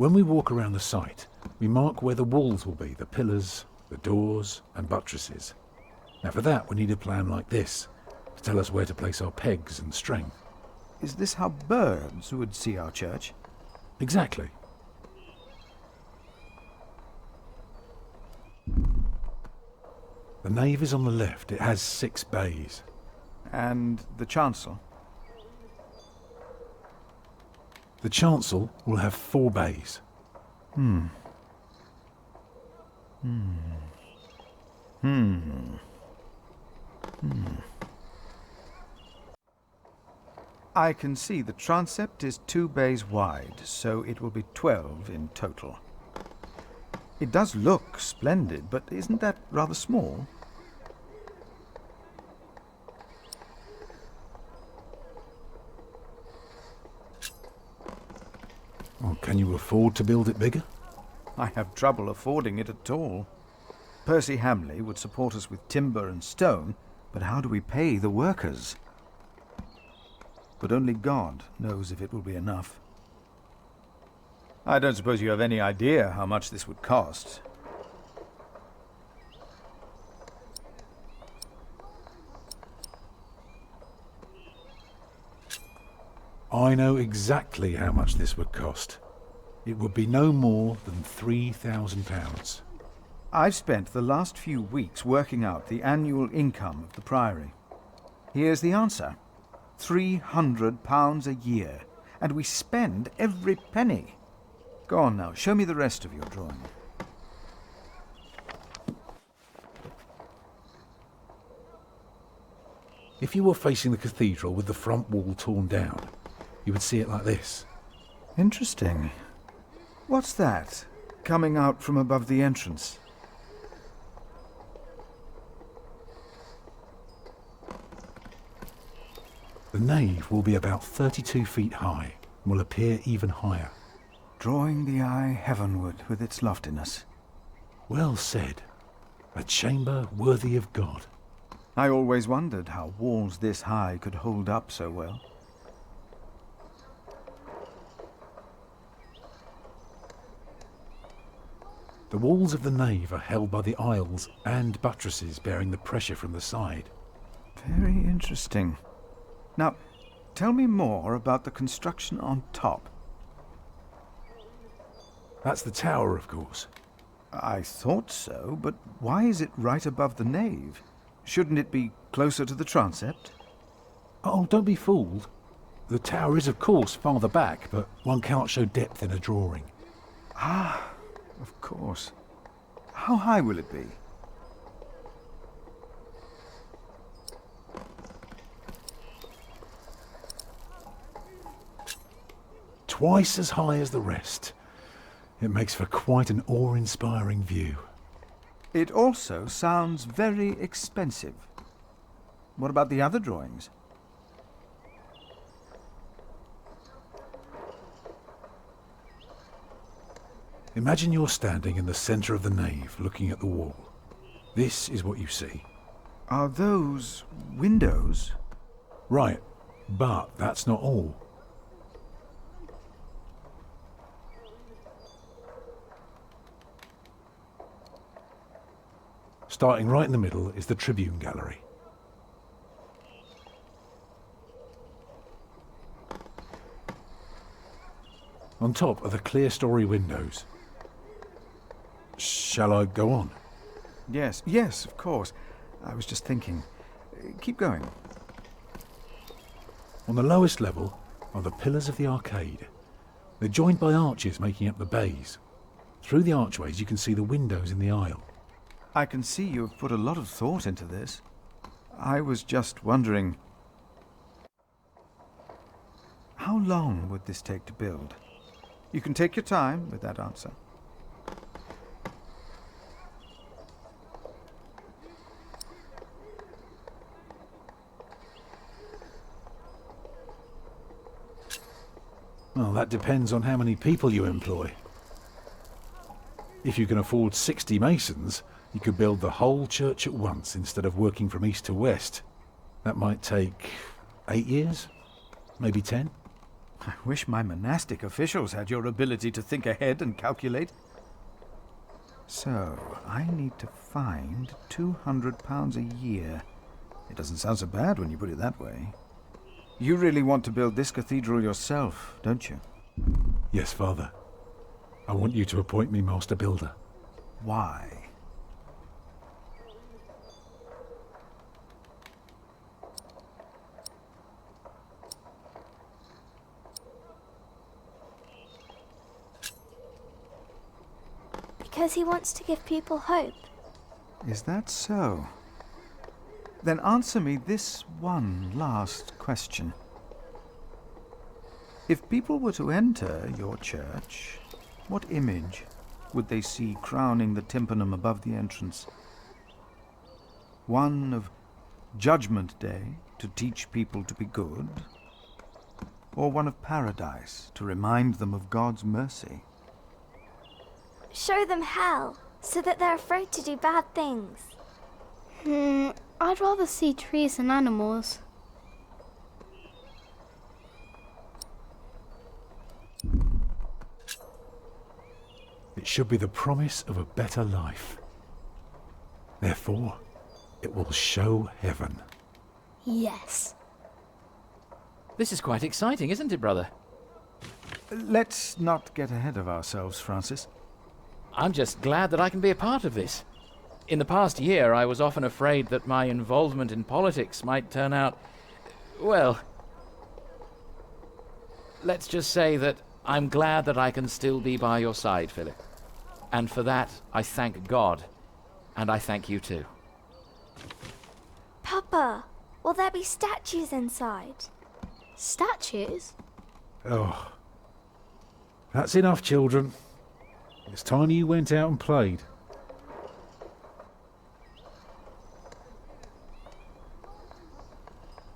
When we walk around the site, we mark where the walls will be, the pillars, the doors and buttresses. Now for that we need a plan like this, to tell us where to place our pegs and string. Is this how birds would see our church? Exactly. The nave is on the left. It has 6 bays. And the chancel? The chancel will have 4 bays. I can see the transept is 2 bays wide, so it will be 12 in total. It does look splendid, but isn't that rather small? Well, can you afford to build it bigger? I have trouble affording it at all. Percy Hamley would support us with timber and stone, but how do we pay the workers? But only God knows if it will be enough. I don't suppose you have any idea how much this would cost. I know exactly how much this would cost. It would be no more than £3,000. I've spent the last few weeks working out the annual income of the Priory. Here's the answer. £300 a year, and we spend every penny. Go on now, show me the rest of your drawing. If you were facing the cathedral with the front wall torn down, you would see it like this. Interesting. What's that, coming out from above the entrance? The nave will be about 32 feet high and will appear even higher. Drawing the eye heavenward with its loftiness. Well said. A chamber worthy of God. I always wondered how walls this high could hold up so well. The walls of the nave are held by the aisles and buttresses bearing the pressure from the side. Very interesting. Now, tell me more about the construction on top. That's the tower, of course. I thought so, but why is it right above the nave? Shouldn't it be closer to the transept? Oh, don't be fooled. The tower is, of course, farther back, but one cannot show depth in a drawing. Ah, of course. How high will it be? Twice as high as the rest. It makes for quite an awe-inspiring view. It also sounds very expensive. What about the other drawings? Imagine you're standing in the centre of the nave, looking at the wall. This is what you see. Are those windows? Right, but that's not all. Starting right in the middle is the tribune gallery. On top are the clear-story windows. Shall I go on? Yes, of course. I was just thinking. Keep going. On the lowest level are the pillars of the arcade. They're joined by arches making up the bays. Through the archways you can see the windows in the aisle. I can see you have put a lot of thought into this. I was just wondering, how long would this take to build? You can take your time with that answer. Well, that depends on how many people you employ. If you can afford 60 masons, you could build the whole church at once instead of working from east to west. That might take 8 years, maybe 10. I wish my monastic officials had your ability to think ahead and calculate. So, I need to find £200 a year. It doesn't sound so bad when you put it that way. You really want to build this cathedral yourself, don't you? Yes, Father. I want you to appoint me Master Builder. Why? Because he wants to give people hope. Is that so? Then answer me this one last question. If people were to enter your church, what image would they see crowning the tympanum above the entrance? One of Judgment Day to teach people to be good? Or one of paradise to remind them of God's mercy? Show them hell, so that they're afraid to do bad things. I'd rather see trees and animals. It should be the promise of a better life. Therefore, it will show heaven. Yes. This is quite exciting, isn't it, brother? Let's not get ahead of ourselves, Francis. I'm just glad that I can be a part of this. In the past year, I was often afraid that my involvement in politics might turn out, well, let's just say that I'm glad that I can still be by your side, Philip. And for that, I thank God, and I thank you too. Papa, will there be statues inside? Statues? Oh. That's enough, children. It's time you went out and played.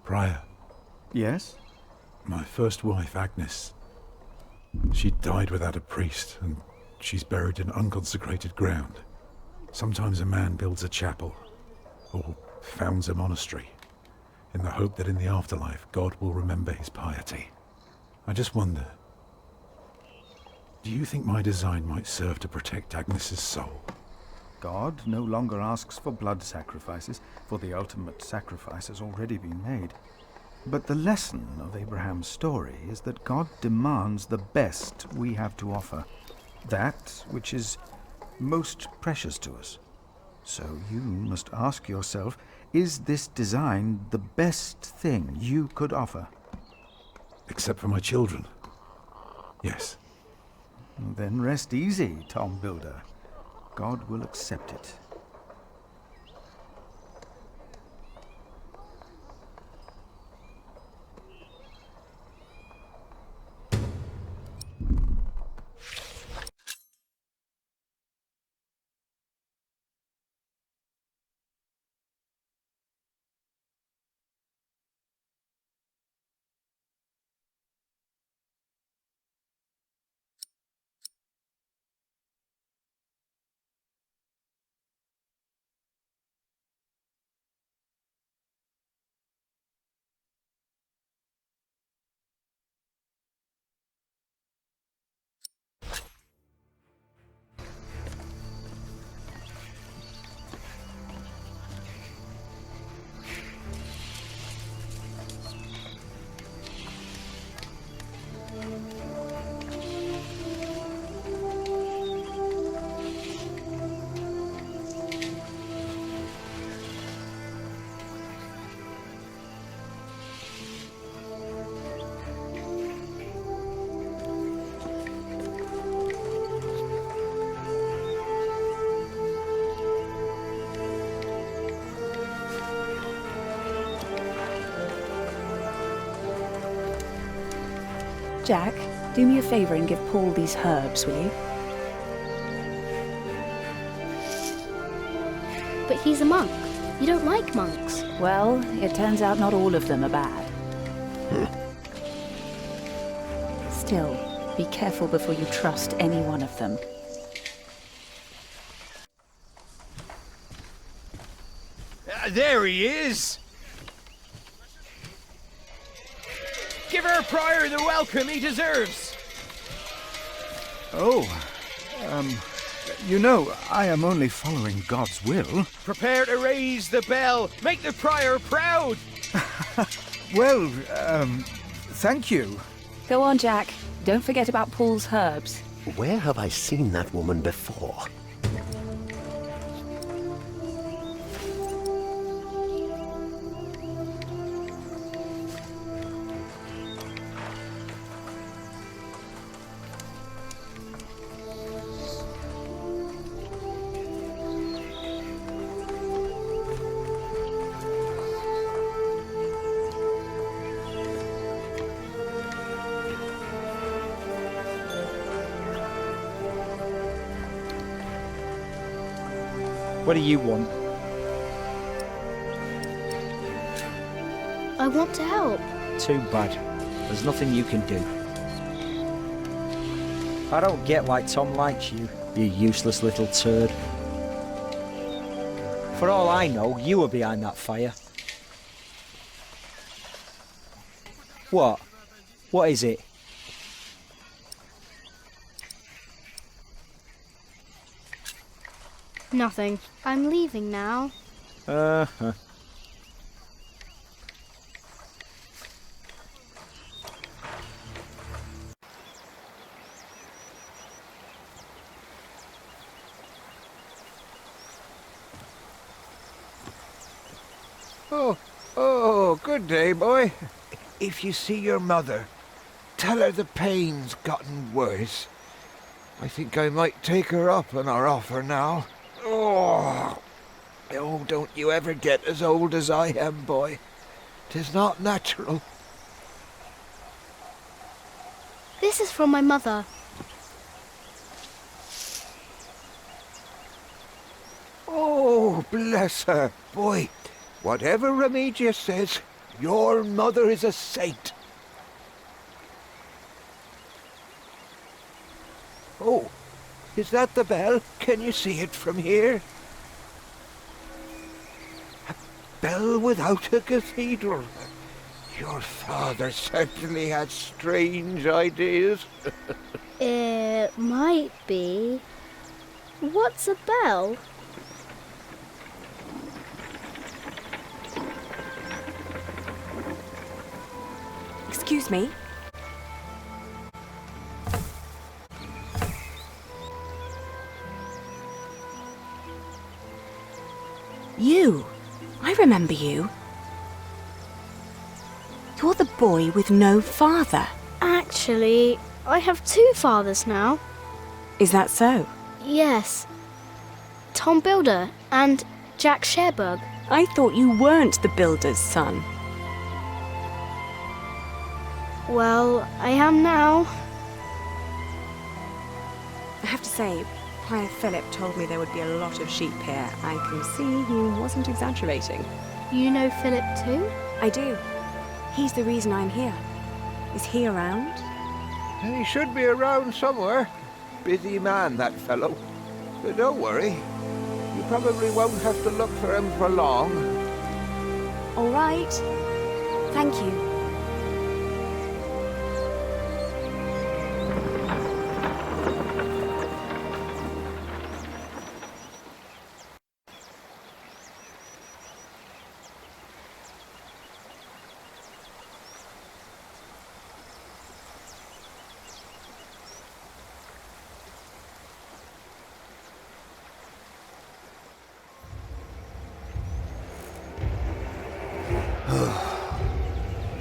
Prior, Yes? my first wife, Agnes, she died without a priest, and she's buried in unconsecrated ground. Sometimes a man builds a chapel, or founds a monastery, in the hope that in the afterlife God will remember his piety. I just wonder, do you think my design might serve to protect Agnes's soul? God no longer asks for blood sacrifices, for the ultimate sacrifice has already been made. But the lesson of Abraham's story is that God demands the best we have to offer, that which is most precious to us. So you must ask yourself, is this design the best thing you could offer? Except for my children. Yes. Then rest easy, Tom Builder. God will accept it. Jack, do me a favour and give Paul these herbs, will you? But he's a monk. You don't like monks. Well, it turns out not all of them are bad. Still, be careful before you trust any one of them. There he is! Give Give our prior the welcome he deserves. Oh, you know, I am only following God's will. Prepare to raise the bell. Make the prior proud. Well, thank you. Go on, Jack. Don't forget about Paul's herbs. Where have I seen that woman before? What do you want? I want to help. Too bad. There's nothing you can do. I don't get why Tom likes you, you useless little turd. For all I know, you were behind that fire. What? What is it? Nothing. I'm leaving now. Uh-huh. Oh, good day, boy. If you see your mother, tell her the pain's gotten worse. I think I might take her up on our offer now. Oh, don't you ever get as old as I am, boy. 'Tis not natural. This is from my mother. Oh, bless her. Boy, whatever Remedius says, your mother is a saint. Oh, is that the bell? Can you see it from here? A bell without a cathedral. Your father certainly had strange ideas. It might be. What's a bell? Excuse me. You. I remember you. You're the boy with no father. Actually, I have two fathers now. Is that so? Yes. Tom Builder and Jack Sharebug. I thought you weren't the builder's son. Well, I am now. I have to say, Prior Philip told me there would be a lot of sheep here. I can see he wasn't exaggerating. You know Philip too? I do. He's the reason I'm here. Is he around? He should be around somewhere. Busy man, that fellow. But don't worry. You probably won't have to look for him for long. All right. Thank you.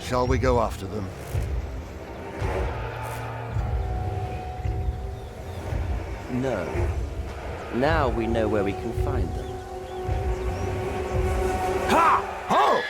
Shall we go after them? No. Now we know where we can find them. Ha! Ho!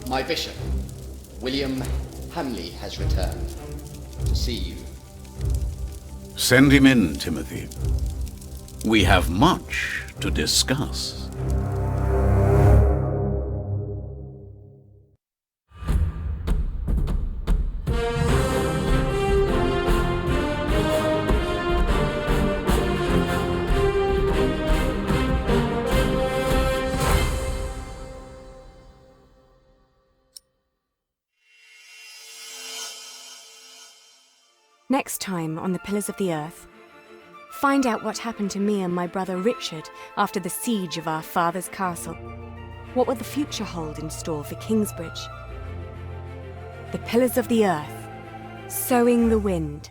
My bishop, William Hamley, has returned to see you. Send him in, Timothy. We have much to discuss. Next time on the Pillars of the Earth, find out what happened to me and my brother Richard after the siege of our father's castle. What will the future hold in store for Kingsbridge? The Pillars of the Earth, Sowing the Wind.